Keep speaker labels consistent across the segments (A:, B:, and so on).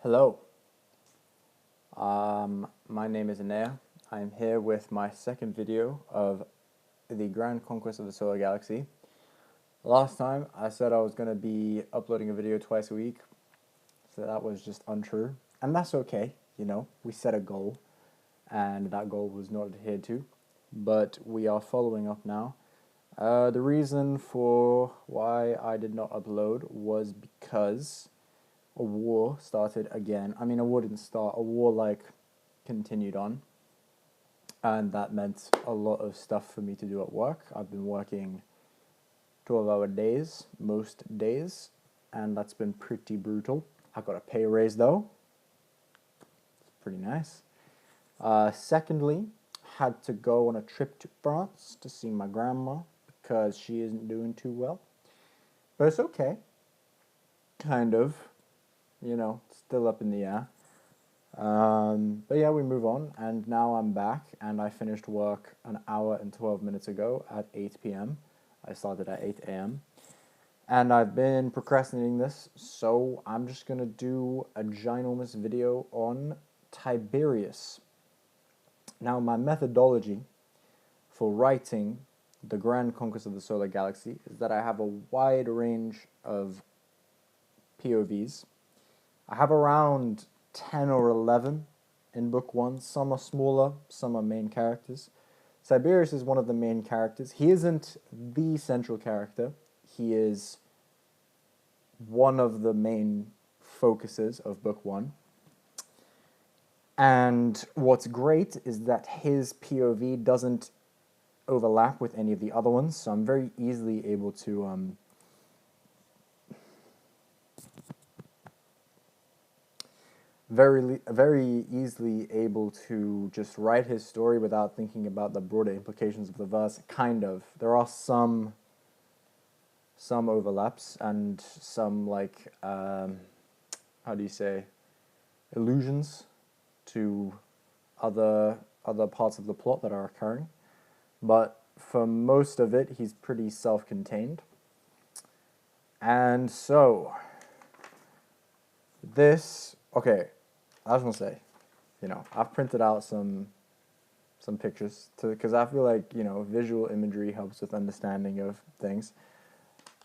A: Hello, my name is Anea. I'm here with my second video of the Grand Conquest of the Solar Galaxy. Last time I said I was going to be uploading a video twice a week, so that was just untrue. And that's okay, we set a goal, and that goal was not adhered to, but we are following up now. The reason for why I did not upload was because a war started again. I mean, a war didn't start, a war continued on, and that meant a lot of stuff for me to do at work. I've been working 12-hour days most days, and that's been pretty brutal. I got a pay raise though. It's pretty nice. Secondly, had to go on a trip to France to see my grandma because she isn't doing too well. But it's okay. Kind of. Still up in the air. But yeah, we move on, and now I'm back, and I finished work an hour and 12 minutes ago at 8 p.m. I started at 8 a.m. And I've been procrastinating this, so I'm just going to do a ginormous video on Tiberius. Now, my methodology for writing the Grand Conquest of the Solar Galaxy is that I have a wide range of POVs. I have around 10 or 11 in book 1. Some are smaller, some are main characters. Tiberius is one of the main characters. He isn't the central character. He is one of the main focuses of book 1. And what's great is that his POV doesn't overlap with any of the other ones, so I'm very easily able to very easily able to just write his story without thinking about the broader implications of the verse. Kind of. There are some overlaps and some how do you say, allusions to other parts of the plot that are occurring, but for most of it he's pretty self-contained. And so this, okay, I was gonna say, I've printed out some pictures because I feel like visual imagery helps with understanding of things.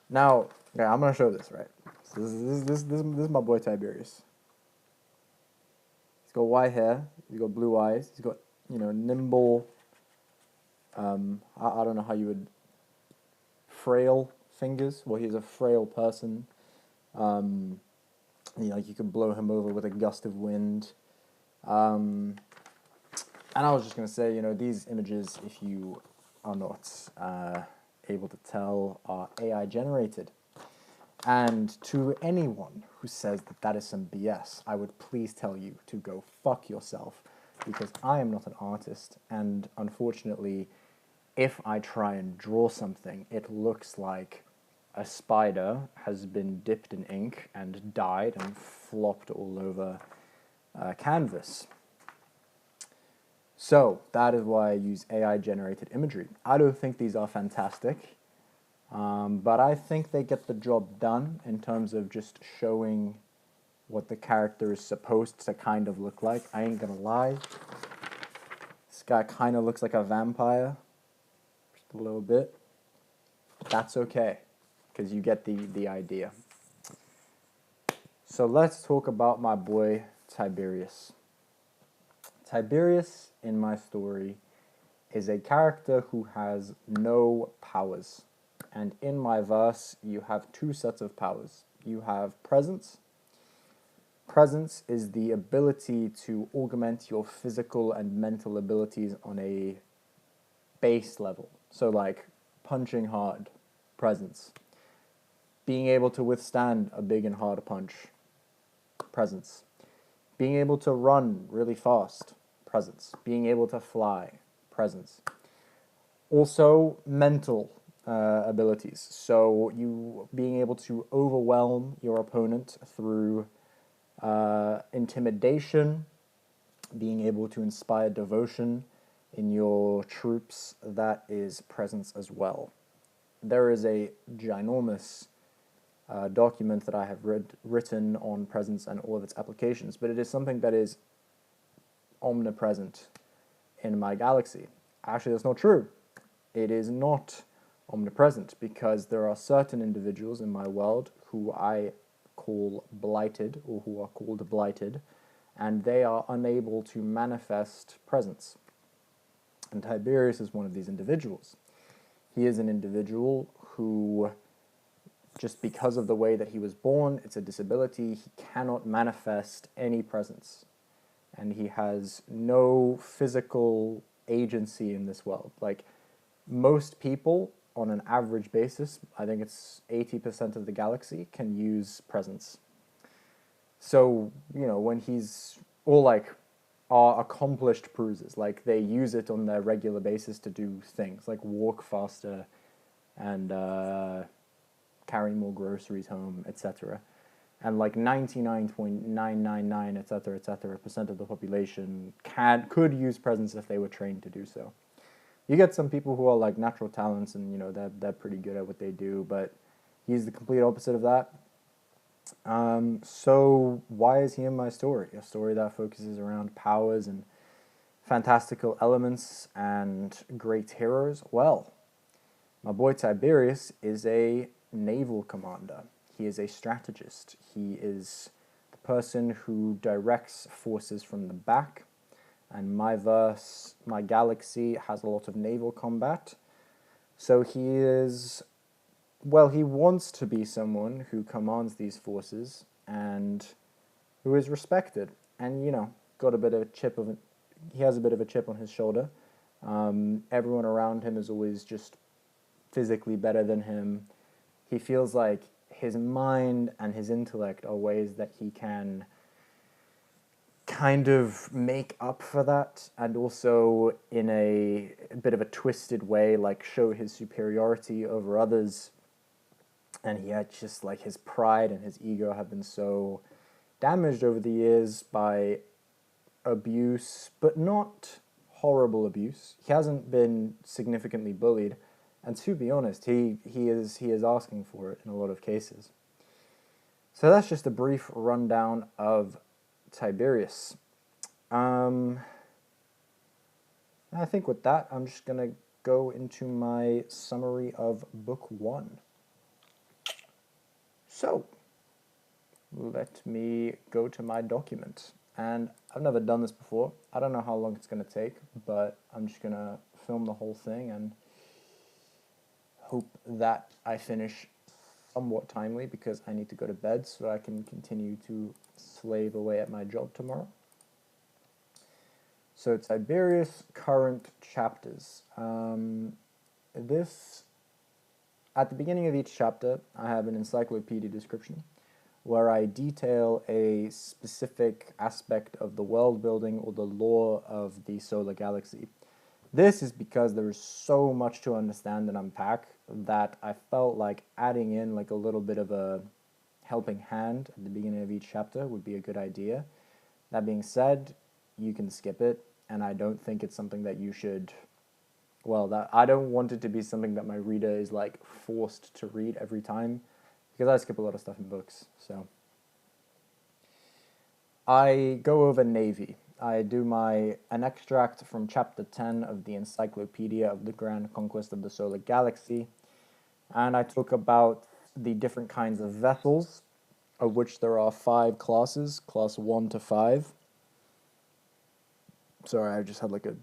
A: Now, okay, I'm gonna show this, right? So this is my boy Tiberius. He's got white hair. He's got blue eyes. He's got nimble. I don't know how you would, frail fingers. Well, he's a frail person. You could blow him over with a gust of wind. And I was just going to say, these images, if you are not able to tell, are AI generated. And to anyone who says that that is some BS, I would please tell you to go fuck yourself, because I am not an artist, and unfortunately, if I try and draw something, it looks like a spider has been dipped in ink and dyed and flopped all over canvas. So that is why I use AI-generated imagery. I don't think these are fantastic, but I think they get the job done in terms of just showing what the character is supposed to kind of look like. I ain't gonna lie. This guy kind of looks like a vampire, just a little bit. But that's okay, because you get the idea. So let's talk about my boy Tiberius. Tiberius, in my story, is a character who has no powers. And in my verse, you have two sets of powers. You have presence. Presence is the ability to augment your physical and mental abilities on a base level. So like punching hard, presence. Being able to withstand a big and hard punch, presence. Being able to run really fast, presence. Being able to fly, presence. Also, mental abilities. So you being able to overwhelm your opponent through intimidation, being able to inspire devotion in your troops, that is presence as well. There is a ginormous document that I have written on presence and all of its applications, but it is something that is omnipresent in my galaxy. Actually, that's not true. It is not omnipresent because there are certain individuals in my world who I call blighted, or who are called blighted, and they are unable to manifest presence. And Tiberius is one of these individuals. He is an individual who, just because of the way that he was born, it's a disability, he cannot manifest any presence. And he has no physical agency in this world. Like, most people, on an average basis, I think it's 80% of the galaxy, can use presence. So, when he's, or like, are accomplished bruisers, like they use it on their regular basis to do things, like walk faster and carry more groceries home, etc. And like 99.999, etc., percent of the population could use presence if they were trained to do so. You get some people who are like natural talents, and they're pretty good at what they do, but he's the complete opposite of that. So why is he in my story? A story that focuses around powers and fantastical elements and great heroes? Well, my boy Tiberius is a naval commander. He is a strategist. He is the person who directs forces from the back. And my galaxy has a lot of naval combat. So he is, well, he wants to be someone who commands these forces and who is respected. And, got a bit of a chip of, he has a bit of a chip on his shoulder. Everyone around him is always just physically better than him. He feels like his mind and his intellect are ways that he can kind of make up for that, and also in a bit of a twisted way, like show his superiority over others. And he had just like his pride and his ego have been so damaged over the years by abuse, but not horrible abuse. He hasn't been significantly bullied, and to be honest, he is asking for it in a lot of cases. So that's just a brief rundown of Tiberius. I think with that, I'm just going to go into my summary of Book 1. So, let me go to my document. And I've never done this before. I don't know how long it's going to take, but I'm just going to film the whole thing and hope that I finish somewhat timely, because I need to go to bed so I can continue to slave away at my job tomorrow. So Tiberius current chapters. At the beginning of each chapter, I have an encyclopedia description where I detail a specific aspect of the world building or the lore of the solar galaxy. This is because there is so much to understand and unpack that I felt like adding in like a little bit of a helping hand at the beginning of each chapter would be a good idea. That being said, you can skip it, and I don't think it's something that you should, I don't want it to be something that my reader is like forced to read every time, because I skip a lot of stuff in books. So I go over Navy. I do an extract from chapter 10 of the Encyclopedia of the Grand Conquest of the Solar Galaxy, and I talk about the different kinds of vessels, of which there are 5 classes, class 1 to 5. Sorry, I just had like a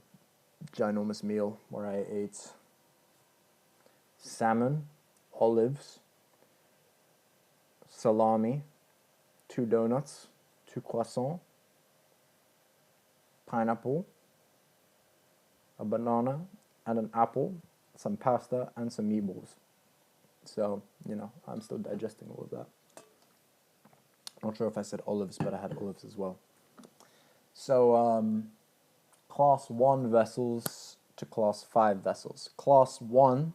A: ginormous meal where I ate salmon, olives, salami, 2 donuts, 2 croissants, pineapple, a banana, and an apple, some pasta, and some meatballs. So, I'm still digesting all of that. Not sure if I said olives, but I had olives as well. So, Class 1 vessels to Class 5 vessels. Class 1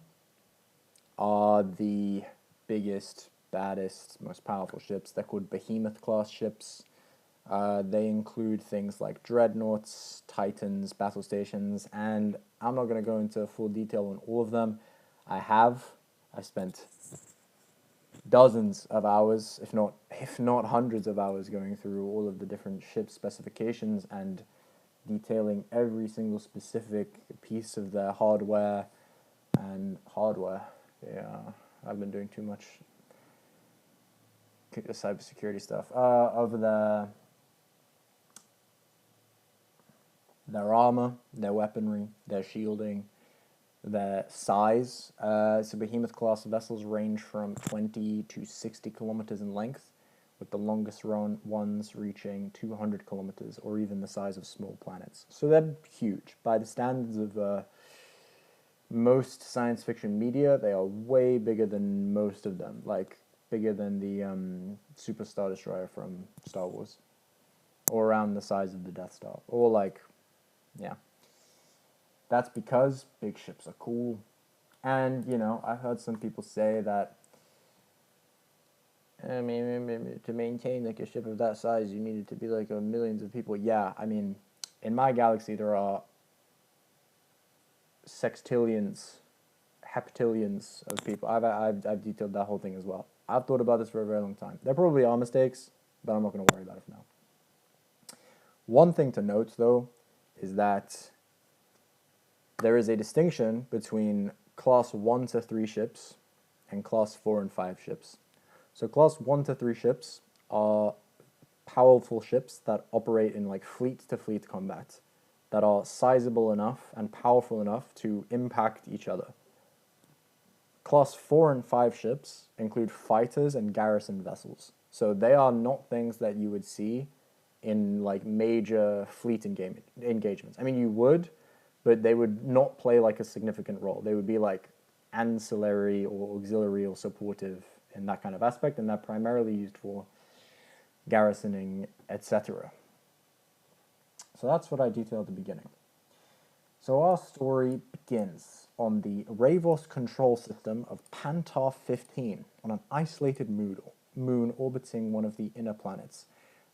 A: are the biggest, baddest, most powerful ships. They're called Behemoth-class ships. They include things like dreadnoughts, titans, battle stations, and I'm not going to go into full detail on all of them. I've spent dozens of hours, if not hundreds of hours, going through all of the different ship specifications and detailing every single specific piece of their hardware and hardware. Yeah, I've been doing too much cybersecurity stuff. Of their armor, their weaponry, their shielding, their size. So behemoth-class vessels range from 20 to 60 kilometers in length, with the longest ones reaching 200 kilometers, or even the size of small planets. So they're huge. By the standards of most science fiction media, they are way bigger than most of them, like bigger than the Super Star Destroyer from Star Wars, or around the size of the Death Star, or like, yeah. That's because big ships are cool. And, I've heard some people say that, I mean, to maintain like a ship of that size, you need it to be like millions of people. Yeah, I mean, in my galaxy, there are sextillions, heptillions of people. I've detailed that whole thing as well. I've thought about this for a very long time. There probably are mistakes, but I'm not going to worry about it for now. One thing to note, though, is that there is a distinction between class 1 to 3 ships and class 4 and 5 ships. So class 1 to 3 ships are powerful ships that operate in like fleet-to-fleet combat, that are sizable enough and powerful enough to impact each other. Class 4 and 5 ships include fighters and garrison vessels. So they are not things that you would see in like major fleet engagements. I mean, you would, but they would not play like a significant role. They would be like ancillary or auxiliary or supportive in that kind of aspect, and they're primarily used for garrisoning, etc. So that's what I detailed at the beginning. So our story begins on the Ravos control system of Pantar 15 on an isolated moon orbiting one of the inner planets.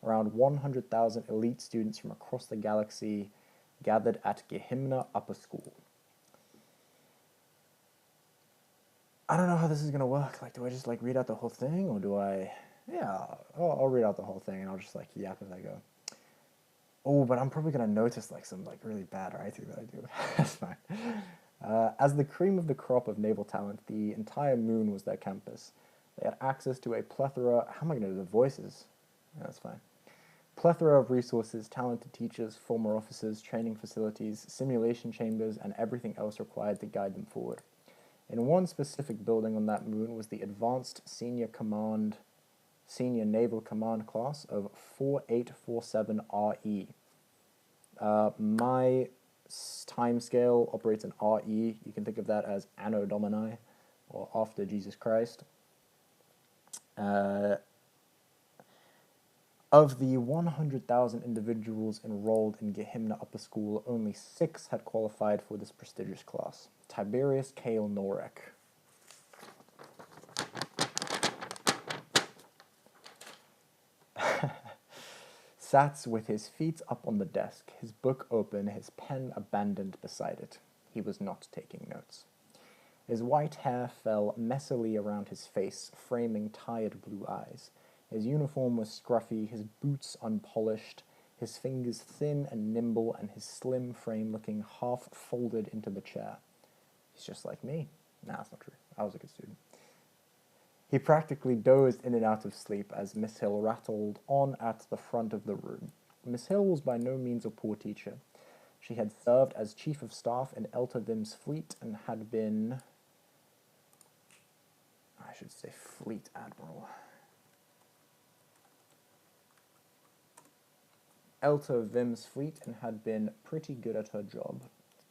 A: Around 100,000 elite students from across the galaxy gathered at Gehimna Upper School. I don't know how this is going to work. Like, do I just like read out the whole thing, or do I... Yeah, I'll read out the whole thing and I'll just like yap as I go. Oh, but I'm probably going to notice like some like really bad writing that I do. That's fine. As the cream of the crop of naval talent, the entire moon was their campus. They had access to a plethora... How am I going to do the voices? Yeah, that's fine. Plethora of resources, talented teachers, former officers, training facilities, simulation chambers, and everything else required to guide them forward. In one specific building on that moon was the Advanced Senior Naval Command class of 4847RE. My timescale operates in RE. You can think of that as Anno Domini, or after Jesus Christ. Of the 100,000 individuals enrolled in Gehimna Upper School, only 6 had qualified for this prestigious class. Tiberius Kale Norek. Sat with his feet up on the desk, his book open, his pen abandoned beside it. He was not taking notes. His white hair fell messily around his face, framing tired blue eyes. His uniform was scruffy, his boots unpolished, his fingers thin and nimble, and his slim frame looking half folded into the chair. He's just like me. Nah, that's not true. I was a good student. He practically dozed in and out of sleep as Miss Hill rattled on at the front of the room. Miss Hill was by no means a poor teacher. She had served as chief of staff in Elta Vim's fleet and had been... I should say fleet admiral. Elta Vim's fleet and had been pretty good at her job.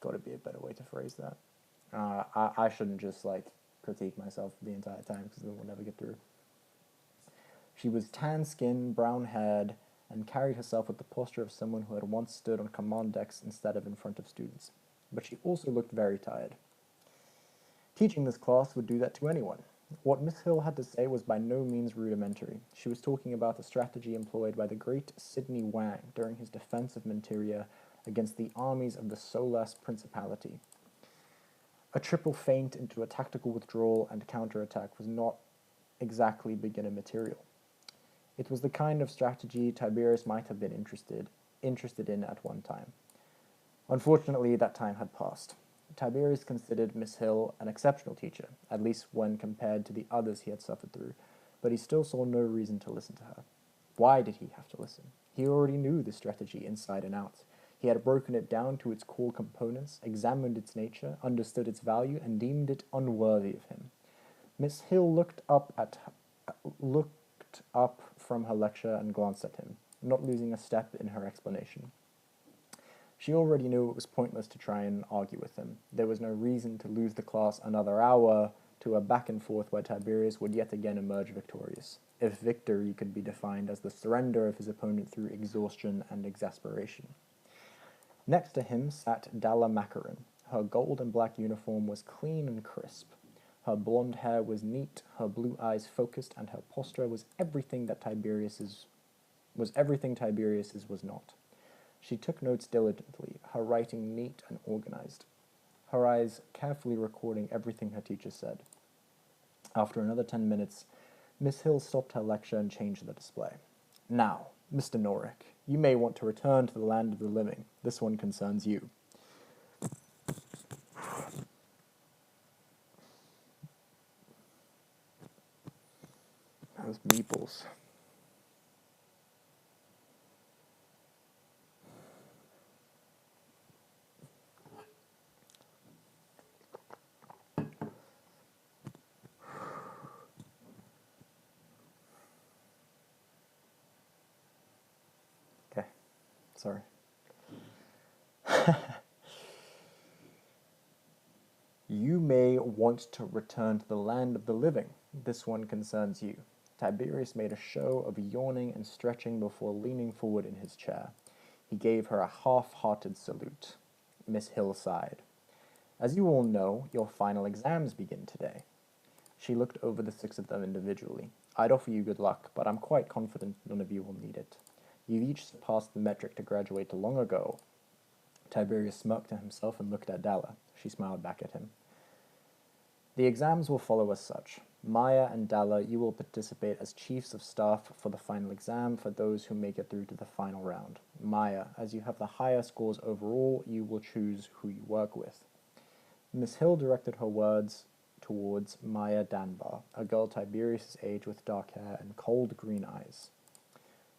A: Got to be a better way to phrase that. I shouldn't just like critique myself the entire time because then we'll never get through. She was tan-skinned, brown-haired, and carried herself with the posture of someone who had once stood on command decks instead of in front of students. But she also looked very tired. Teaching this class would do that to anyone. What Miss Hill had to say was by no means rudimentary. She was talking about the strategy employed by the great Sidney Wang during his defense of Menteria against the armies of the Solas Principality. A triple feint into a tactical withdrawal and counterattack was not exactly beginner material. It was the kind of strategy Tiberius might have been interested in at one time. Unfortunately, that time had passed. Tiberius considered Miss Hill an exceptional teacher, at least when compared to the others he had suffered through, but he still saw no reason to listen to her. Why did he have to listen? He already knew the strategy inside and out. He had broken it down to its core components, examined its nature, understood its value, and deemed it unworthy of him. Miss Hill looked up from her lecture and glanced at him, not losing a step in her explanation. She already knew it was pointless to try and argue with him. There was no reason to lose the class another hour to a back and forth where Tiberius would yet again emerge victorious, if victory could be defined as the surrender of his opponent through exhaustion and exasperation. Next to him sat Dalla Macarin. Her gold and black uniform was clean and crisp. Her blonde hair was neat, her blue eyes focused, and her posture was everything Tiberius's was not. She took notes diligently, her writing neat and organized, her eyes carefully recording everything her teacher said. After another 10 minutes, Miss Hill stopped her lecture and changed the display. Now, Mr. Norrick, you may want to return to the land of the living. This one concerns you. Those meeples. Okay, sorry. You may want to return to the land of the living. This one concerns you. Tiberius made a show of yawning and stretching before leaning forward in his chair. He gave her a half-hearted salute. Miss Hill sighed. As you all know, your final exams begin today. She looked over the 6 of them individually. I'd offer you good luck, but I'm quite confident none of you will need it. You've each surpassed the metric to graduate long ago. Tiberius smirked to himself and looked at Dalla. She smiled back at him. The exams will follow as such. Maya and Dalla, you will participate as chiefs of staff for the final exam for those who make it through to the final round. Maya, as you have the higher scores overall, you will choose who you work with. Miss Hill directed her words towards Maya Danbar, a girl Tiberius' age with dark hair and cold green eyes.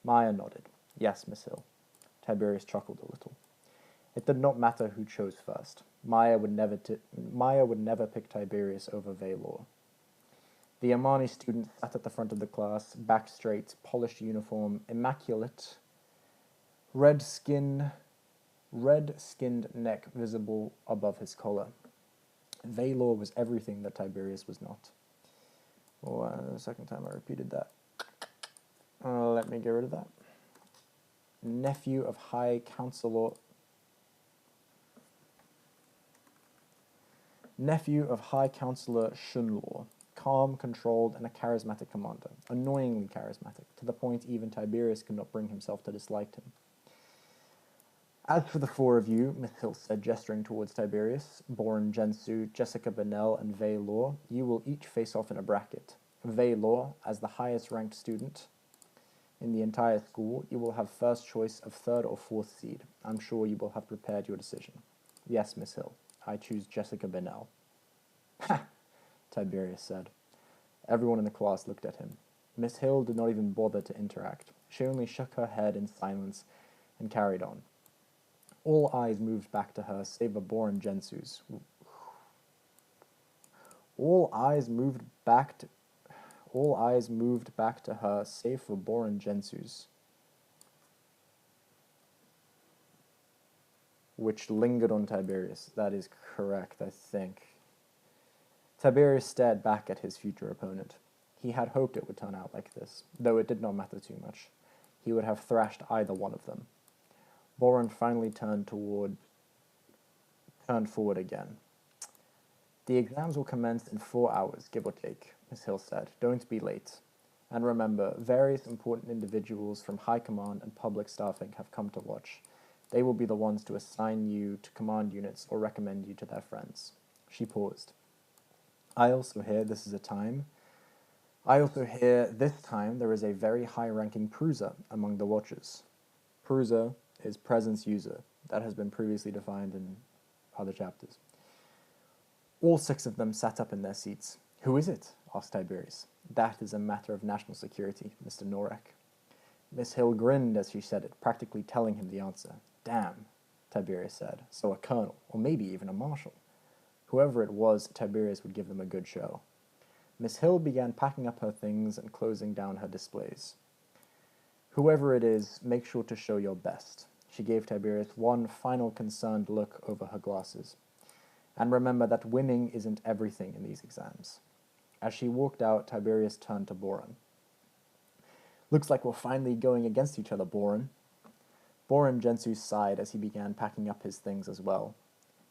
A: Maya nodded. Yes, Miss Hill. Tiberius chuckled a little. It did not matter who chose first. Maya would never pick Tiberius over Valor. The Amani student sat at the front of the class, back straight, polished uniform, immaculate, red-skinned neck visible above his collar. Valor was everything that Tiberius was not. Oh, the second time I repeated that. Let me get rid of that. Nephew of High Counselor Shunlaw, calm, controlled, and a charismatic commander, annoyingly charismatic, to the point even Tiberius could not bring himself to dislike him. As for the 4 of you, Miss Hill said, gesturing towards Tiberius, Boren Jensu, Jessica Bennell, and Vei Law, you will each face off in a bracket. Vei Law, as the highest-ranked student in the entire school, you will have first choice of 3rd or 4th seed. I'm sure you will have prepared your decision. Yes, Miss Hill. I choose Jessica Bennell. Ha! Tiberius said. Everyone in the class looked at him. Miss Hill did not even bother to interact. She only shook her head in silence and carried on. All eyes moved back to her, save for Boren Jensu's. All eyes moved back to her, save for Boren Jensu's, which lingered on Tiberius. That is correct, I think. Tiberius stared back at his future opponent. He had hoped it would turn out like this, though it did not matter too much. He would have thrashed either one of them. Boren finally turned forward again. The exams will commence in 4 hours, give or take, Miss Hill said. Don't be late. And remember, various important individuals from high command and public staffing have come to watch. They will be the ones to assign you to command units or recommend you to their friends. She paused. I also hear this is a time I also hear this time there is a very high-ranking Prusa among the Watchers. Prusa is presence user. That has been previously defined in other chapters. All 6 of them sat up in their seats. "Who is it?" asked Tiberius. "That is a matter of national security, Mr. Norek." Miss Hill grinned as she said it, practically telling him the answer. "Damn," Tiberius said. "So a colonel, or maybe even a marshal." Whoever it was, Tiberius would give them a good show. Miss Hill began packing up her things and closing down her displays. "Whoever it is, make sure to show your best." She gave Tiberius one final concerned look over her glasses. "And remember that winning isn't everything in these exams." As she walked out, Tiberius turned to Boron. "Looks like we're finally going against each other, Boron." Boron Gensu sighed as he began packing up his things as well.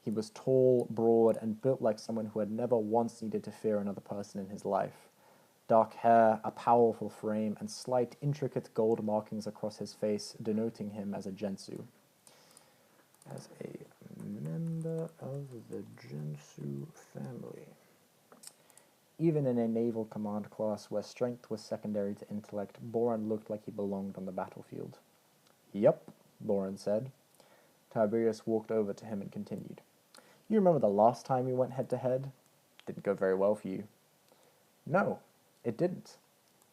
A: He was tall, broad, and built like someone who had never once needed to fear another person in his life. Dark hair, a powerful frame, and slight, intricate gold markings across his face, denoting him as a Gensu. As a member of the Gensu family. Even in a naval command class where strength was secondary to intellect, Boron looked like he belonged on the battlefield. "Yup," Boron said. Tiberius walked over to him and continued. "You remember the last time we went head-to-head? Didn't go very well for you." "No, it didn't."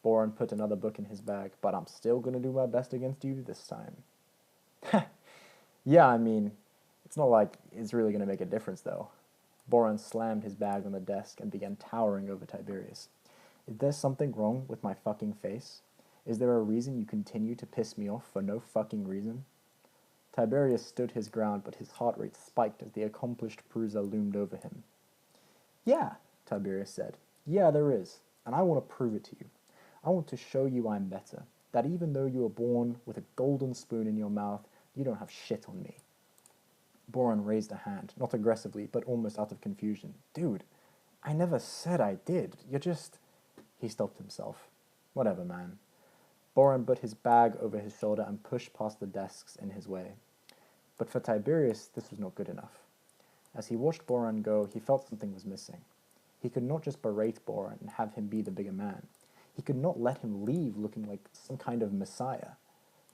A: Boron put another book in his bag, "but I'm still going to do my best against you this time." "Yeah, I mean, it's not like it's really going to make a difference, though." Boron slammed his bag on the desk and began towering over Tiberius. "Is there something wrong with my fucking face? Is there a reason you continue to piss me off for no fucking reason?" Tiberius stood his ground, but his heart rate spiked as the accomplished Prusa loomed over him. "Yeah," Tiberius said. "Yeah, there is, and I want to prove it to you. I want to show you I'm better, that even though you were born with a golden spoon in your mouth, you don't have shit on me." Boron raised a hand, not aggressively, but almost out of confusion. "Dude, I never said I did. You're just—" He stopped himself. "Whatever, man." Boron put his bag over his shoulder and pushed past the desks in his way. But for Tiberius, this was not good enough. As he watched Boron go, he felt something was missing. He could not just berate Boron and have him be the bigger man. He could not let him leave looking like some kind of messiah.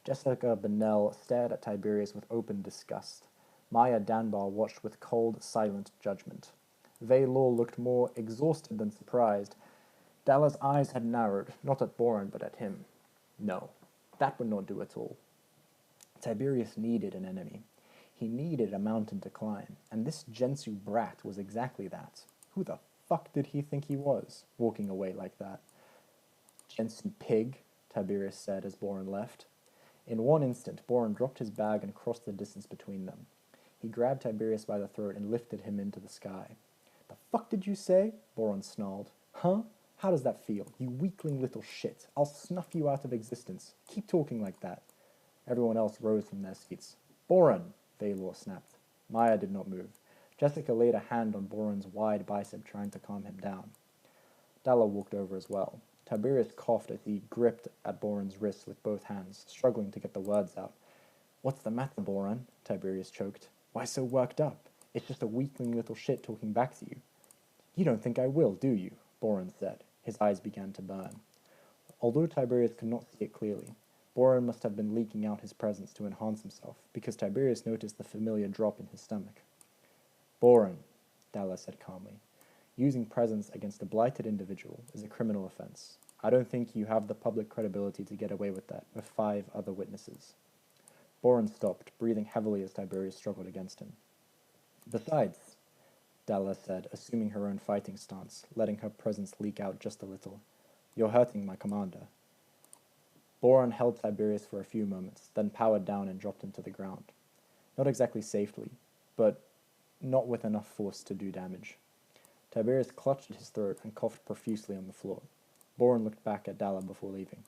A: Jessica Bennell stared at Tiberius with open disgust. Maya Danbar watched with cold, silent judgment. Vei Law looked more exhausted than surprised. Dalla's eyes had narrowed, not at Boron, but at him. No, that would not do at all. Tiberius needed an enemy. He needed a mountain to climb, and this Gensu brat was exactly that. Who the fuck did he think he was, walking away like that? "Gensu pig," Tiberius said as Boron left. In one instant, Boron dropped his bag and crossed the distance between them. He grabbed Tiberius by the throat and lifted him into the sky. "The fuck did you say?" Boron snarled. "Huh? How does that feel? You weakling little shit. I'll snuff you out of existence. Keep talking like that." Everyone else rose from their seats. "Boron!" Valor snapped. Maya did not move. Jessica laid a hand on Boron's wide bicep, trying to calm him down. Dalla walked over as well. Tiberius coughed as he gripped at Boron's wrist with both hands, struggling to get the words out. "What's the matter, Boron?" Tiberius choked. "Why so worked up? It's just a weakling little shit talking back to you." "You don't think I will, do you?" Boron said. His eyes began to burn. Although Tiberius could not see it clearly, Boron must have been leaking out his presence to enhance himself, because Tiberius noticed the familiar drop in his stomach. "Boron," Dalla said calmly, "using presence against a blighted individual is a criminal offense. I don't think you have the public credibility to get away with that with 5 other witnesses." Boron stopped, breathing heavily as Tiberius struggled against him. "Besides," Dalla said, assuming her own fighting stance, letting her presence leak out just a little, "you're hurting my commander." Boron held Tiberius for a few moments, then powered down and dropped him to the ground. Not exactly safely, but not with enough force to do damage. Tiberius clutched at his throat and coughed profusely on the floor. Boron looked back at Dalla before leaving.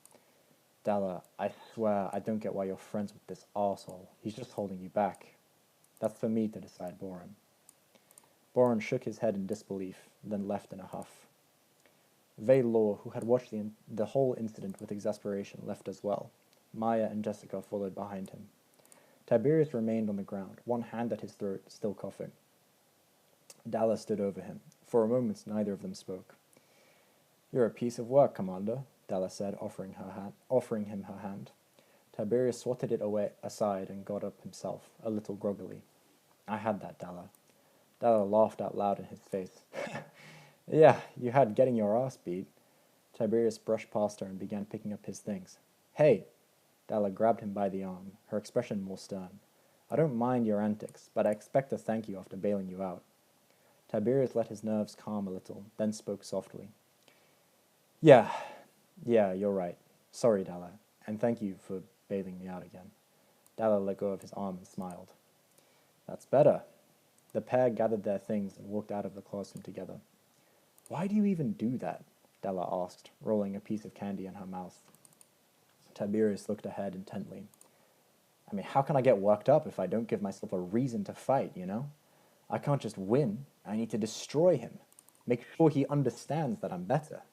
A: "Dalla, I swear I don't get why you're friends with this arsehole. He's just holding you back." "That's for me to decide, Boron." Boron shook his head in disbelief, then left in a huff. Vei Law, who had watched the whole incident with exasperation, left as well. Maya and Jessica followed behind him. Tiberius remained on the ground, one hand at his throat, still coughing. Dalla stood over him. For a moment, neither of them spoke. You're a piece of work, Commander, Della said, offering him her hand. Tiberius swatted it away aside and got up himself, a little groggily. I had that, Della. Della laughed out loud in his face. Yeah, you had getting your ass beat. Tiberius brushed past her and began picking up his things. Hey! Della grabbed him by the arm, her expression more stern. I don't mind your antics, but I expect a thank you after bailing you out. Tiberius let his nerves calm a little, then spoke softly. Yeah, you're right. Sorry, Dalla, and thank you for bailing me out again. Dalla let go of his arm and smiled. That's better. The pair gathered their things and walked out of the classroom together. Why do you even do that? Della asked, rolling a piece of candy in her mouth. Tiberius looked ahead intently. I mean, how can I get worked up if I don't give myself a reason to fight, you know? I can't just win. I need to destroy him. Make sure he understands that I'm better.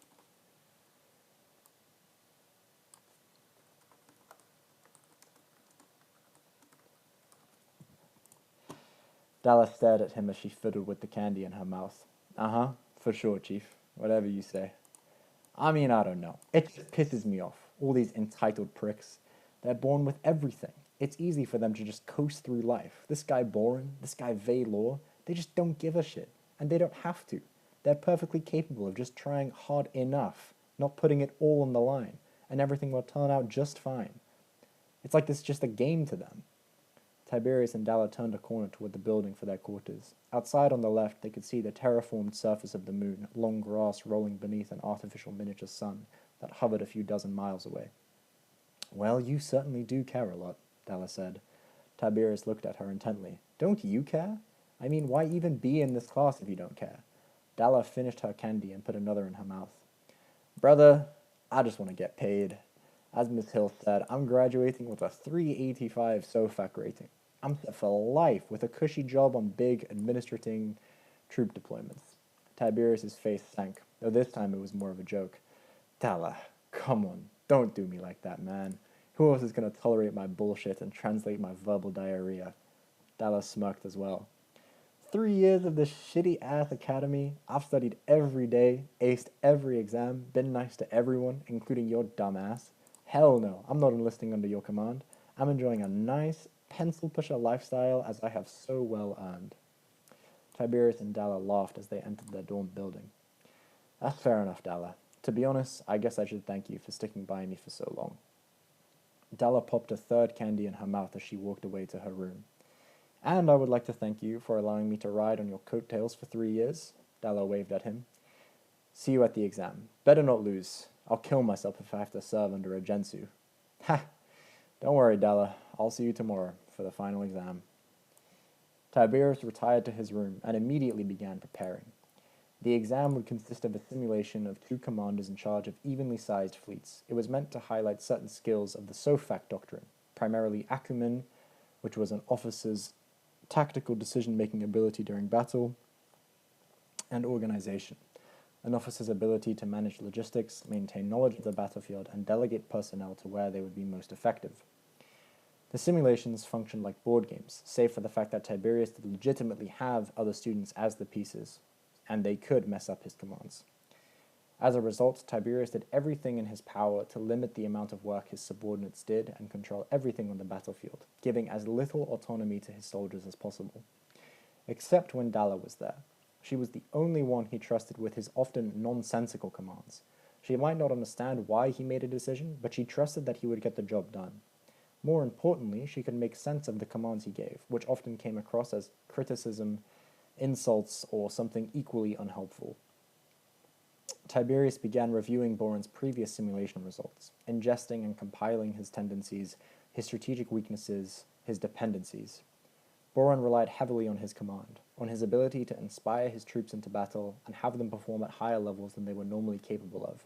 A: Dalla stared at him as she fiddled with the candy in her mouth. Uh-huh, for sure, Chief. Whatever you say. I mean, I don't know. It just pisses me off. All these entitled pricks. They're born with everything. It's easy for them to just coast through life. This guy Boren, this guy Vaylor, they just don't give a shit. And they don't have to. They're perfectly capable of just trying hard enough, not putting it all on the line, and everything will turn out just fine. It's like this is just a game to them. Tiberius and Dalla turned a corner toward the building for their quarters. Outside on the left, they could see the terraformed surface of the moon, long grass rolling beneath an artificial miniature sun that hovered a few dozen miles away. Well, you certainly do care a lot, Dalla said. Tiberius looked at her intently. Don't you care? I mean, why even be in this class if you don't care? Dalla finished her candy and put another in her mouth. Brother, I just want to get paid. As Miss Hill said, I'm graduating with a 385 SOFAC rating. I'm set for life with a cushy job on big administrating troop deployments. Tiberius's face sank, though this time it was more of a joke. Dalla, come on, don't do me like that, man. Who else is going to tolerate my bullshit and translate my verbal diarrhea? Dalla smirked as well. 3 years of this shitty-ass academy, I've studied every day, aced every exam, been nice to everyone, including your dumbass. Hell no, I'm not enlisting under your command. I'm enjoying a nice, pencil-pusher lifestyle as I have so well earned. Tiberius and Dalla laughed as they entered their dorm building. That's fair enough, Dalla. To be honest, I guess I should thank you for sticking by me for so long. Dalla popped a third candy in her mouth as she walked away to her room. And I would like to thank you for allowing me to ride on your coattails for 3 years. Dalla waved at him. See you at the exam. Better not lose. I'll kill myself if I have to serve under a Gensu. Ha! Don't worry, Dalla. I'll see you tomorrow for the final exam. Tiberius retired to his room and immediately began preparing. The exam would consist of a simulation of 2 commanders in charge of evenly sized fleets. It was meant to highlight certain skills of the SOFAC doctrine, primarily acumen, which was an officer's tactical decision-making ability during battle, and organization, an officer's ability to manage logistics, maintain knowledge of the battlefield, and delegate personnel to where they would be most effective. The simulations functioned like board games, save for the fact that Tiberius did legitimately have other students as the pieces, and they could mess up his commands. As a result, Tiberius did everything in his power to limit the amount of work his subordinates did and control everything on the battlefield, giving as little autonomy to his soldiers as possible. Except when Dalla was there. She was the only one he trusted with his often nonsensical commands. She might not understand why he made a decision, but she trusted that he would get the job done. More importantly, she could make sense of the commands he gave, which often came across as criticism, insults, or something equally unhelpful. Tiberius began reviewing Boren's previous simulation results, ingesting and compiling his tendencies, his strategic weaknesses, his dependencies. Boren relied heavily on his command, on his ability to inspire his troops into battle and have them perform at higher levels than they were normally capable of.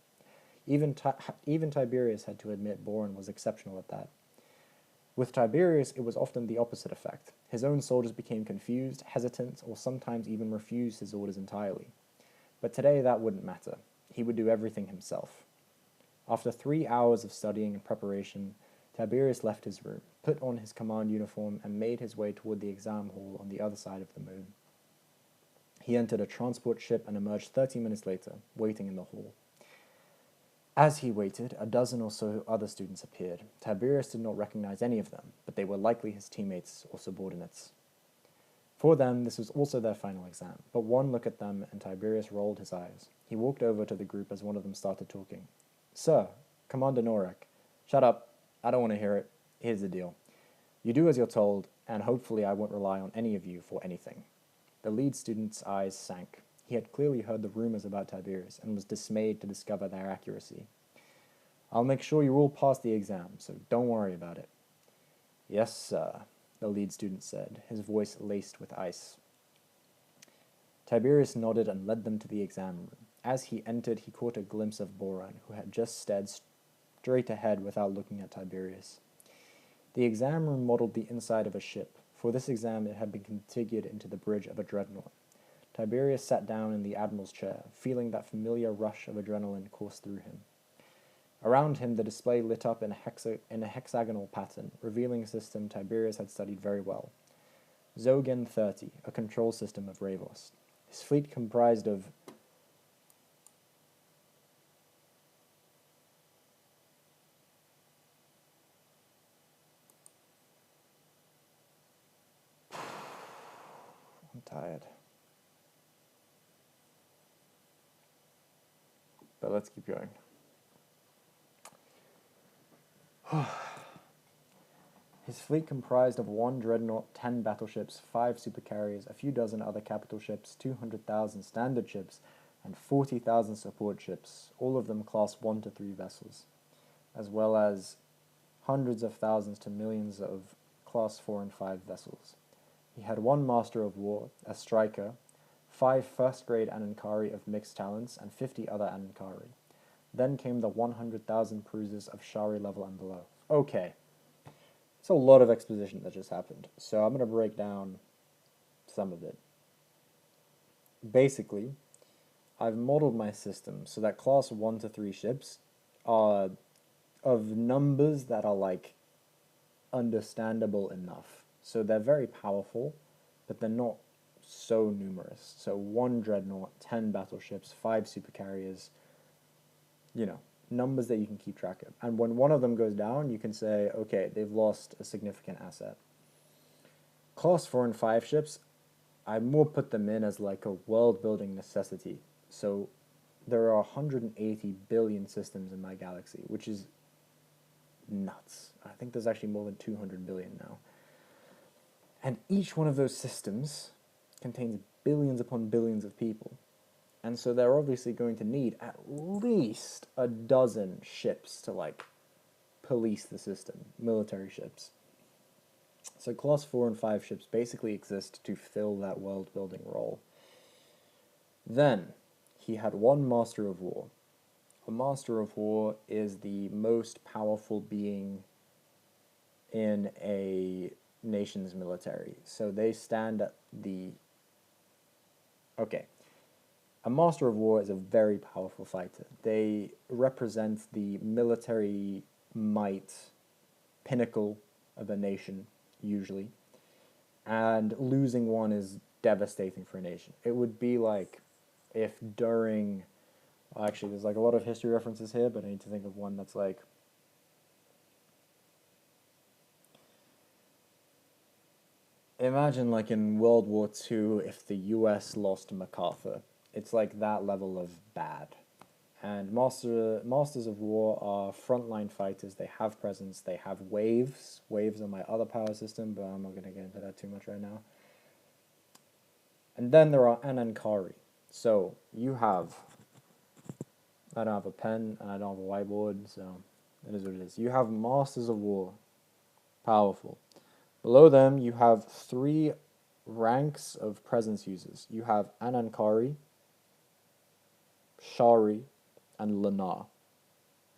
A: Even Tiberius had to admit Boren was exceptional at that. With Tiberius, it was often the opposite effect. His own soldiers became confused, hesitant, or sometimes even refused his orders entirely. But today that wouldn't matter. He would do everything himself. After 3 hours of studying and preparation, Tiberius left his room, put on his command uniform, and made his way toward the exam hall on the other side of the moon. He entered a transport ship and emerged 30 minutes later, waiting in the hall. As he waited, a dozen or so other students appeared. Tiberius did not recognize any of them, but they were likely his teammates or subordinates. For them, this was also their final exam, but one look at them and Tiberius rolled his eyes. He walked over to the group as one of them started talking. Sir, Commander Norek, shut up. I don't want to hear it. Here's the deal. You do as you're told, and hopefully I won't rely on any of you for anything. The lead student's eyes sank. He had clearly heard the rumors about Tiberius and was dismayed to discover their accuracy. I'll make sure you all pass the exam, so don't worry about it. Yes, sir, the lead student said, his voice laced with ice. Tiberius nodded and led them to the exam room. As he entered, he caught a glimpse of Boran, who had just stared straight ahead without looking at Tiberius. The exam room modeled the inside of a ship. For this exam, it had been configured into the bridge of a dreadnought. Tiberius sat down in the admiral's chair, feeling that familiar rush of adrenaline course through him. Around him, the display lit up in a hexagonal pattern, revealing a system Tiberius had studied very well. Zogen 30, a control system of Ravos. His fleet comprised of I'm tired. But let's keep going. His fleet comprised of 1 dreadnought, 10 battleships, 5 supercarriers, a few dozen other capital ships, 200,000 standard ships, and 40,000 support ships, all of them class 1 to 3 vessels, as well as hundreds of thousands to millions of class 4 and 5 vessels. He had 1 master of war, a striker, 5 first-grade Anankari of mixed talents, and 50 other Anankari. Then came the 100,000 cruisers of Shari level and below. Okay. It's a lot of exposition that just happened, so I'm going to break down some of it. Basically, I've modeled my system so that class 1 to 3 ships are of numbers that are like understandable enough. So they're very powerful, but they're not so numerous. So 1 dreadnought, 10 battleships, 5 supercarriers, numbers that you can keep track of. And when one of them goes down, you can say, okay, they've lost a significant asset. Class 4 and 5 ships, I more put them in as like a world-building necessity. So there are 180 billion systems in my galaxy, which is nuts. I think there's actually more than 200 billion now. And each one of those systems contains billions upon billions of people. And so they're obviously going to need at least a dozen ships to, police the system, military ships. So class 4 and 5 ships basically exist to fill that world-building role. Then, he had 1 Master of War. A Master of War is the most powerful being in a nation's military. So they stand at the... Okay. A Master of War is a very powerful fighter. They represent the military might pinnacle of a nation, usually. And losing one is devastating for a nation. It would be like if during... Actually, there's a lot of history references here, but I need to think of one that's Imagine in World War II if the US lost MacArthur. It's like that level of bad. And Masters of War are frontline fighters. They have presence. They have waves. Waves are my other power system, but I'm not going to get into that too much right now. And then there are Anankari. So you have... I don't have a pen, and I don't have a whiteboard, so it is what it is. You have Masters of War. Powerful. Below them, you have 3 ranks of presence users. You have Anankari, Shari, and Lana.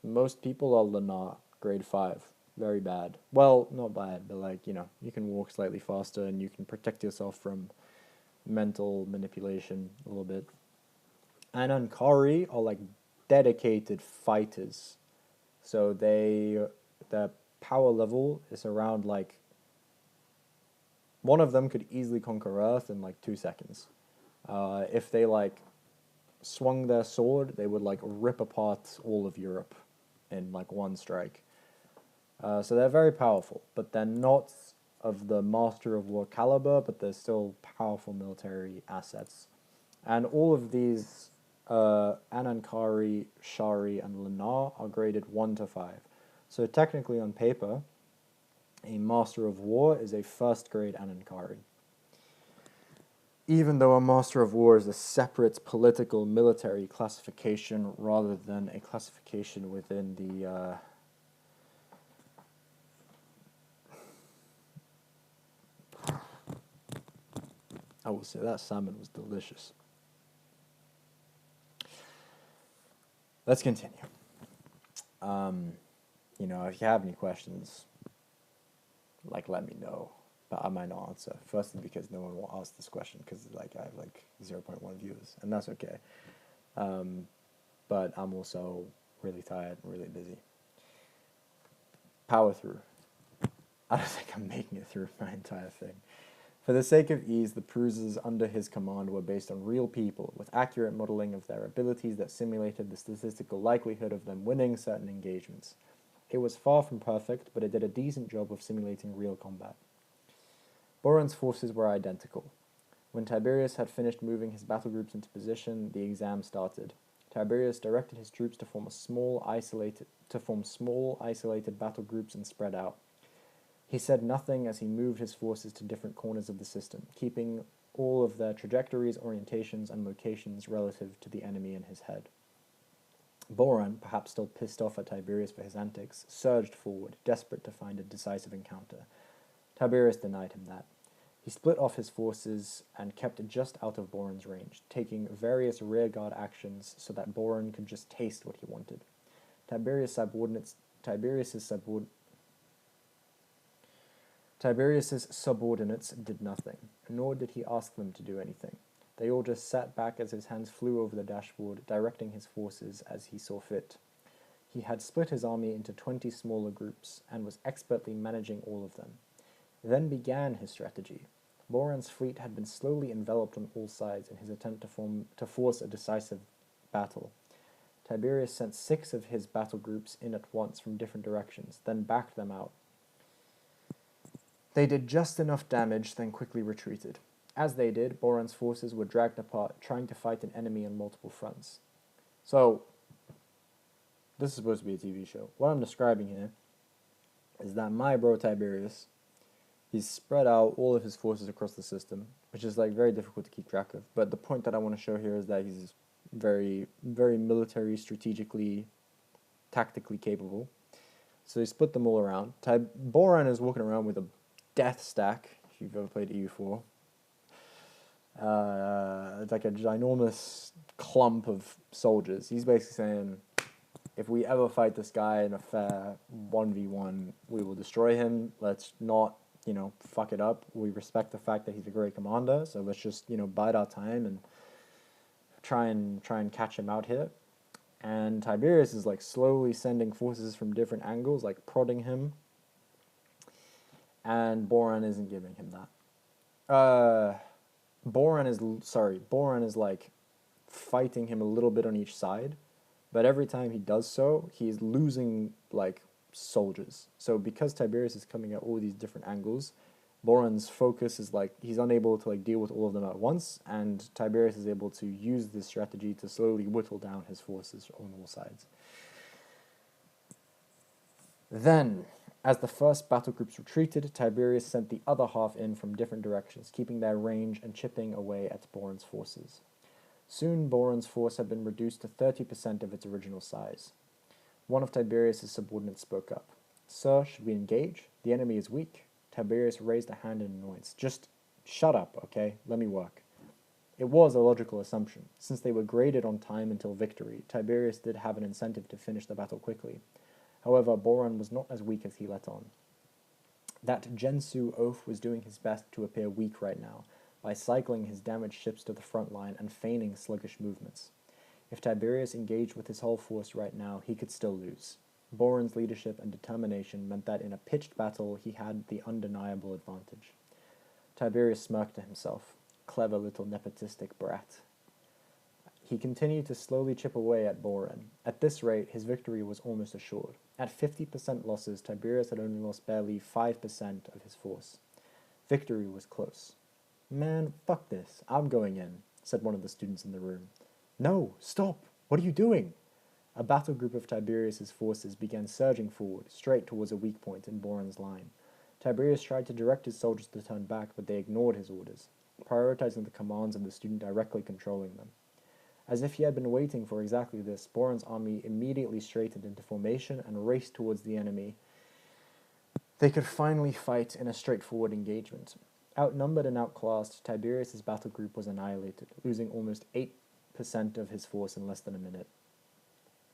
A: Most people are Lana, grade 5. Very bad. Well, not bad, but you can walk slightly faster and you can protect yourself from mental manipulation a little bit. Anankari are dedicated fighters. So their power level is around one of them could easily conquer Earth in 2 seconds. If they swung their sword, they would like rip apart all of Europe in like one strike. So they're very powerful, but they're not of the Master of War caliber, but they're still powerful military assets. And all of these, Anankari, Shari, and Lanar are graded 1 to 5. So technically on paper, a Master of War is a first grade Anankari. Even though a Master of War is a separate political military classification rather than a classification within the I will say that salmon was delicious. Let's continue. If you have any questions, like, let me know. But I might not answer. Firstly, because no one will ask this question, because like I have like 0.1 viewers, and that's okay. But I'm also really tired and really busy. Power through. I don't think I'm making it through my entire thing. For the sake of ease, the Prusas under his command were based on real people, with accurate modeling of their abilities that simulated the statistical likelihood of them winning certain engagements. It was far from perfect, but it did a decent job of simulating real combat. Boron's forces were identical. When Tiberius had finished moving his battle groups into position, the exam started. Tiberius directed his troops to form small, isolated battle groups and spread out. He said nothing as he moved his forces to different corners of the system, keeping all of their trajectories, orientations, and locations relative to the enemy in his head. Boron, perhaps still pissed off at Tiberius for his antics, surged forward, desperate to find a decisive encounter. Tiberius denied him that. He split off his forces and kept just out of Boron's range, taking various rearguard actions so that Boron could just taste what he wanted. Tiberius's subordinates did nothing, nor did he ask them to do anything. They all just sat back as his hands flew over the dashboard, directing his forces as he saw fit. He had split his army into 20 smaller groups, and was expertly managing all of them. Then began his strategy. Boron's fleet had been slowly enveloped on all sides in his attempt to force a decisive battle. Tiberius sent 6 of his battle groups in at once from different directions, then backed them out. They did just enough damage, then quickly retreated. As they did, Boron's forces were dragged apart, trying to fight an enemy on multiple fronts. So, this is supposed to be a TV show. What I'm describing here is that my bro Tiberius, he's spread out all of his forces across the system, which is like very difficult to keep track of. But the point that I want to show here is that he's very, very military, strategically, tactically capable. So he split them all around. Boron is walking around with a death stack, if you've ever played EU4. It's like a ginormous clump of soldiers. He's basically saying, if we ever fight this guy in a fair 1v1, we will destroy him. Let's not, fuck it up. We respect the fact that he's a great commander, so let's just, bide our time and try and catch him out here. And Tiberius is like slowly sending forces from different angles, like prodding him. And Boron isn't giving him that. Boron is like fighting him a little bit on each side, but every time he does so, he's losing like soldiers. So because Tiberius is coming at all these different angles, Boron's focus is like he's unable to like deal with all of them at once, and Tiberius is able to use this strategy to slowly whittle down his forces on all sides. Then, as the first battle groups retreated, Tiberius sent the other half in from different directions, keeping their range and chipping away at Boron's forces. Soon Boron's force had been reduced to 30% of its original size. One of Tiberius' subordinates spoke up. "Sir, should we engage? The enemy is weak." Tiberius raised a hand in annoyance. "Just shut up, okay? Let me work." It was a logical assumption. Since they were graded on time until victory, Tiberius did have an incentive to finish the battle quickly. However, Boron was not as weak as he let on. That Gensu oaf was doing his best to appear weak right now, by cycling his damaged ships to the front line and feigning sluggish movements. If Tiberius engaged with his whole force right now, he could still lose. Boron's leadership and determination meant that in a pitched battle he had the undeniable advantage. Tiberius smirked to himself. Clever little nepotistic brat. He continued to slowly chip away at Boron. At this rate, his victory was almost assured. At 50% losses, Tiberius had only lost barely 5% of his force. Victory was close. "Man, fuck this. I'm going in," said one of the students in the room. "No, stop! What are you doing?" A battle group of Tiberius's forces began surging forward, straight towards a weak point in Boron's line. Tiberius tried to direct his soldiers to turn back, but they ignored his orders, prioritizing the commands of the student directly controlling them. As if he had been waiting for exactly this, Boron's army immediately straightened into formation and raced towards the enemy. They could finally fight in a straightforward engagement. Outnumbered and outclassed, Tiberius's battle group was annihilated, losing almost 8% of his force in less than a minute.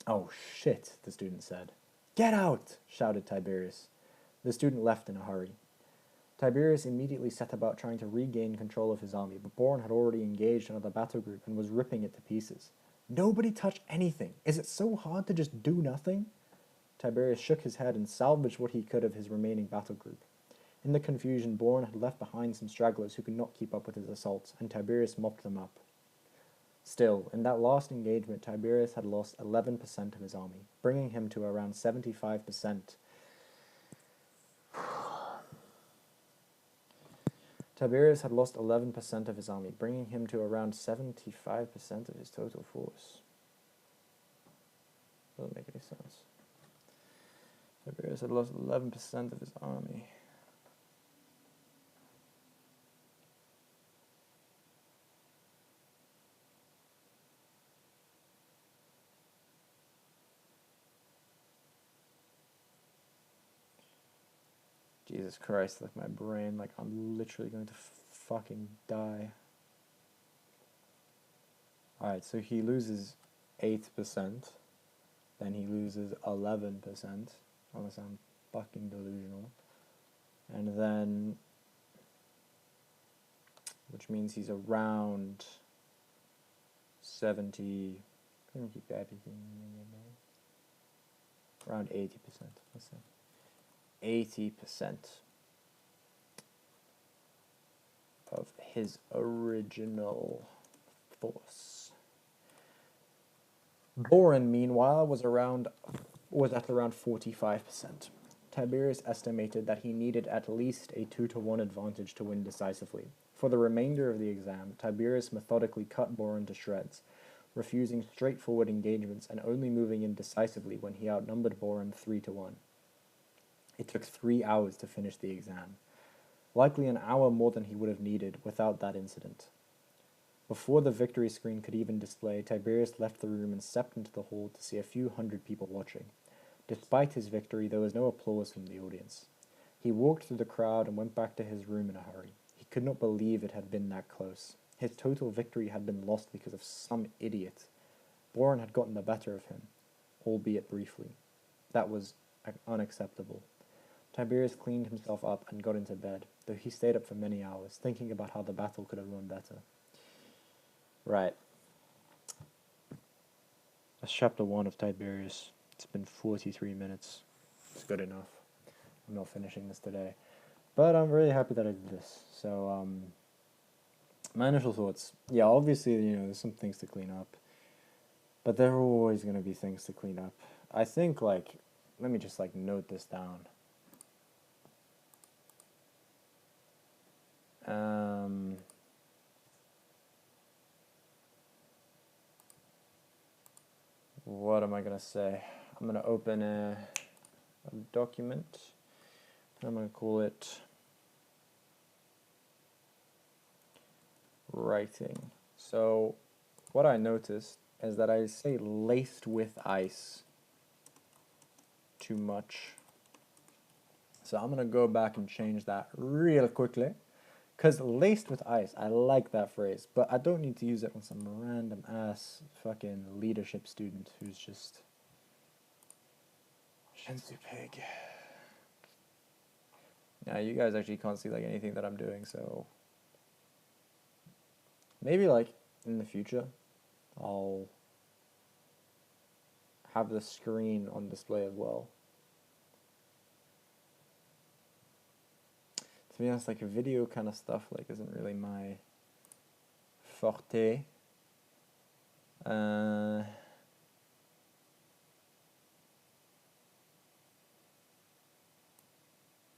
A: "Oh shit," the student said. "Get out!" shouted Tiberius. The student left in a hurry. Tiberius immediately set about trying to regain control of his army, but Boron had already engaged another battle group and was ripping it to pieces. "Nobody touch anything! Is it so hard to just do nothing?" Tiberius shook his head and salvaged what he could of his remaining battle group. In the confusion, Boron had left behind some stragglers who could not keep up with his assaults, and Tiberius mopped them up. Still, in that last engagement, Tiberius had lost 11% of his army, bringing him to around 75%. Tiberius had lost 11% of his army, bringing him to around 75% of his total force. Doesn't make any sense. Tiberius had lost 11% of his army. Jesus Christ, like my brain, like I'm literally going to fucking die. Alright, so he loses 8%, then he loses 11%, unless I'm fucking delusional, and then, which means he's around 70, couldn't keep everything, around 80%, let's say. 80% of his original force. Boron, meanwhile, was at around 45%. Tiberius estimated that he needed at least a 2-to-1 advantage to win decisively. For the remainder of the exam, Tiberius methodically cut Boron to shreds, refusing straightforward engagements and only moving in decisively when he outnumbered Boron 3-to-1. It took 3 hours to finish the exam, likely an hour more than he would have needed without that incident. Before the victory screen could even display, Tiberius left the room and stepped into the hall to see a few hundred people watching. Despite his victory, there was no applause from the audience. He walked through the crowd and went back to his room in a hurry. He could not believe it had been that close. His total victory had been lost because of some idiot. Boron had gotten the better of him, albeit briefly. That was unacceptable. Tiberius cleaned himself up and got into bed, though he stayed up for many hours, thinking about how the battle could have gone better. Right. That's chapter 1 of Tiberius. It's been 43 minutes. It's good enough. I'm not finishing this today. But I'm really happy that I did this. So, my initial thoughts. Yeah, obviously, there's some things to clean up. But there are always going to be things to clean up. I think, let me just, note this down. What am I going to say? I'm going to open a document. I'm going to call it writing. So what I noticed is that I say laced with ice too much. So I'm going to go back and change that real quickly. Because laced with ice, I like that phrase, but I don't need to use it on some random ass fucking leadership student who's just Shensu pig. Now you guys actually can't see anything that I'm doing, so maybe in the future I'll have the screen on display as well. To be honest, video kind of stuff isn't really my forte.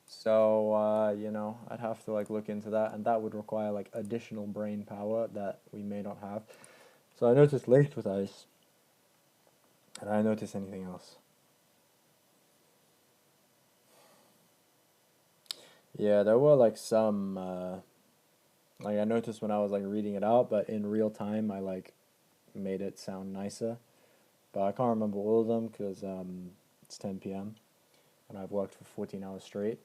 A: So, you know, I'd have to like look into that, and that would require like additional brain power that we may not have. So I noticed laced with ice, and I notice anything else. Yeah, there were like some, like I noticed when I was like reading it out, but in real time I like made it sound nicer. But I can't remember all of them because it's 10 p.m. and I've worked for 14 hours straight.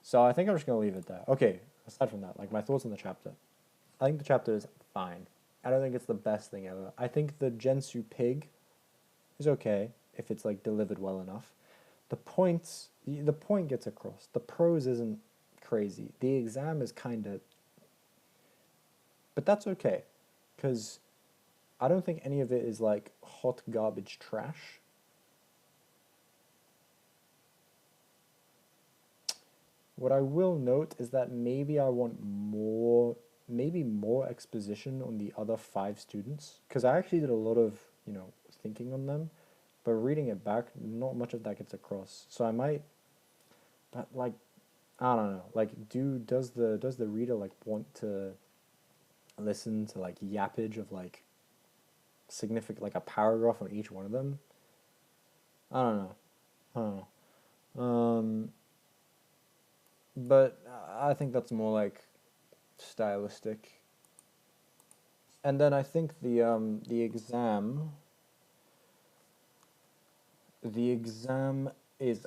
A: So I think I'm just gonna leave it there. Okay, aside from that, like my thoughts on the chapter. I think the chapter is fine. I don't think it's the best thing ever. I think the Gensu pig is okay if it's like delivered well enough. The point gets across. The prose isn't crazy. The exam is kind of, but that's okay, because I don't think any of it is like hot garbage trash. What I will note is that maybe I want maybe more exposition on the other 5 students, because I actually did a lot of, you know, thinking on them, but reading it back, not much of that gets across. So I might, but like, I don't know, like, does the reader like want to listen to like yappage of like significant, like a paragraph on each one of them? I don't know. I don't know. But I think that's more like stylistic. And then I think the exam is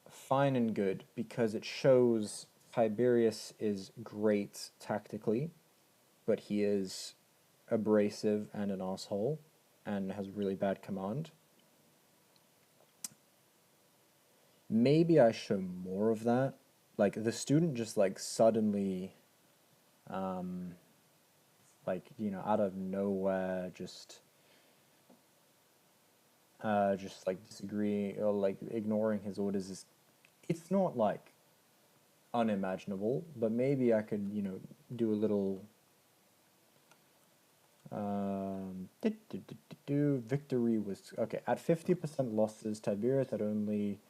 A: fine and good because it shows Tiberius is great tactically, but he is abrasive and an asshole and has really bad command. Maybe I show more of that. Like the student just like suddenly like, you know, out of nowhere just like disagreeing or like ignoring his orders is, it's not like unimaginable, but maybe I could, you know, do a little victory was okay at 50% losses. Tiberius had only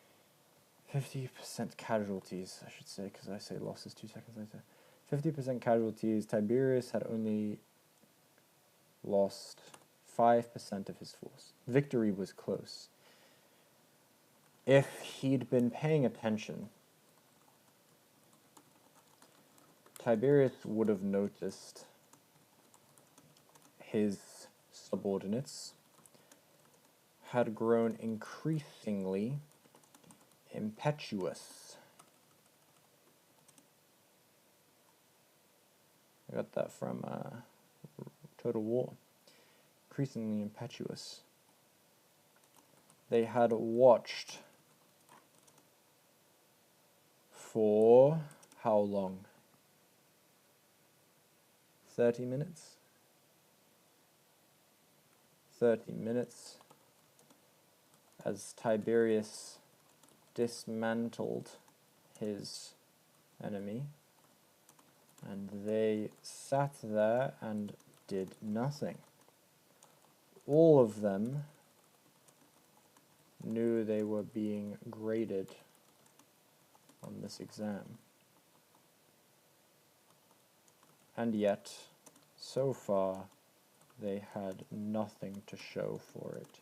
A: 50% casualties, I should say, because I say losses 2 seconds later. 50% casualties. Tiberius had only lost 5% of his force. Victory was close. If he'd been paying attention, Tiberius would have noticed his subordinates had grown increasingly impetuous. I got that from Total War. Increasingly impetuous. They had watched for how long? 30 minutes? 30 minutes as Tiberius dismantled his enemy, and they sat there and did nothing. All of them knew they were being graded on this exam. And yet, so far, they had nothing to show for it.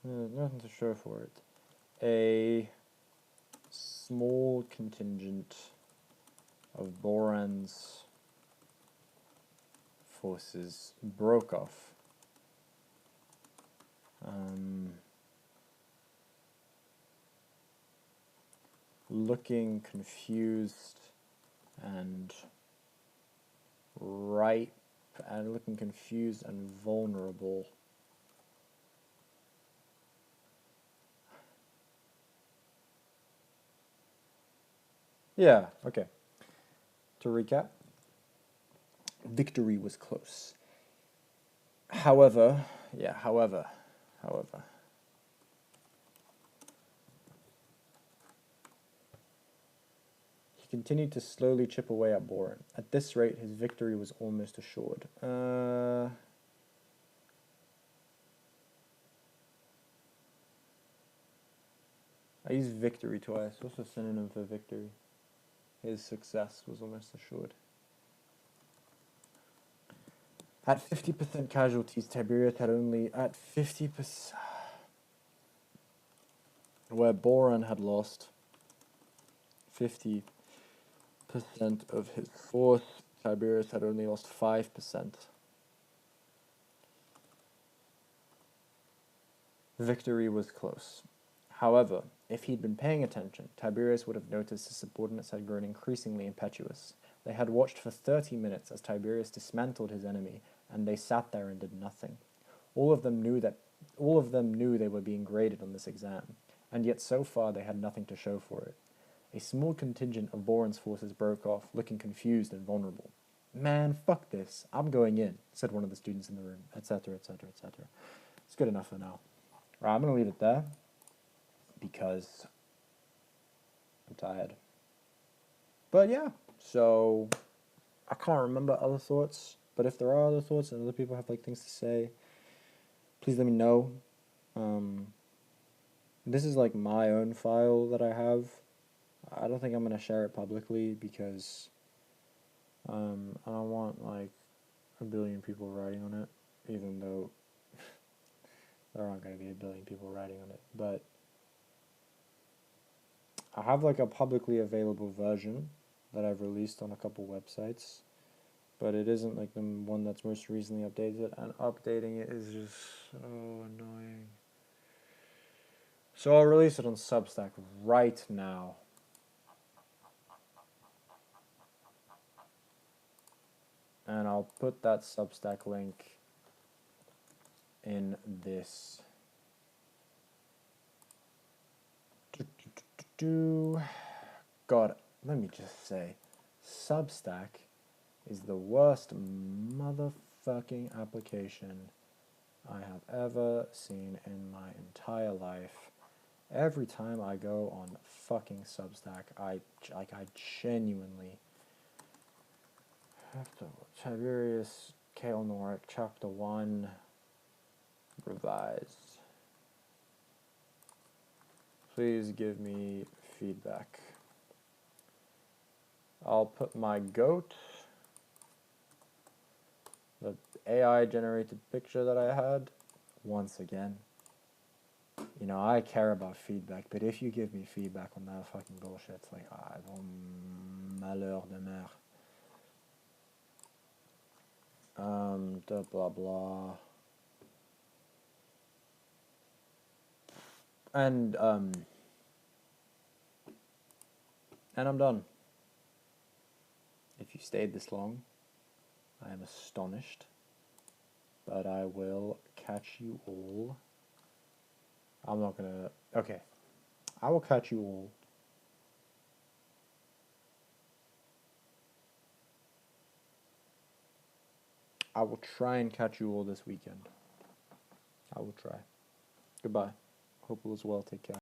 A: Nothing to show for it. A small contingent of Boran's forces broke off. Looking confused and ripe, and looking confused and vulnerable. Yeah, okay. To recap, victory was close. However, he continued to slowly chip away at Boron. At this rate, his victory was almost assured. I used victory twice. What's the synonym for victory? His success was almost assured. At 50% casualties, Tiberius had only at 50%, where Boron had lost 50% of his force, Tiberius had only lost 5%. Victory was close. However, if he'd been paying attention, Tiberius would have noticed his subordinates had grown increasingly impetuous. They had watched for 30 minutes as Tiberius dismantled his enemy, and they sat there and did nothing. All of them knew they were being graded on this exam, and yet so far they had nothing to show for it. A small contingent of Boron's forces broke off, looking confused and vulnerable. "Man, fuck this. I'm going in," said one of the students in the room, etc., etc., etc. It's good enough for now. Right, I'm going to leave it there because I'm tired. But yeah, so I can't remember other thoughts, but if there are other thoughts and other people have like things to say, please let me know. This is like my own file that I have. I don't think I'm going to share it publicly because I don't want like a billion people writing on it, even though there aren't going to be a billion people writing on it. But I have like a publicly available version that I've released on a couple websites, but it isn't like the one that's most recently updated, and updating it is just so annoying. So I'll release it on Substack right now. And I'll put that Substack link in this. God, let me just say, Substack is the worst motherfucking application I have ever seen in my entire life. Every time I go on fucking Substack, I genuinely have to. Tiberius Chapter 1 revised. Please give me feedback. I'll put my goat, the AI generated picture that I had, once again. You know, I care about feedback, but if you give me feedback on that fucking bullshit, it's like, malheur de mer. Blah blah. And I'm done. If you stayed this long, I am astonished. But I will catch you all. I'm not gonna. Okay. I will catch you all. I will try and catch you all this weekend. I will try. Goodbye. Hope all is well. Take care.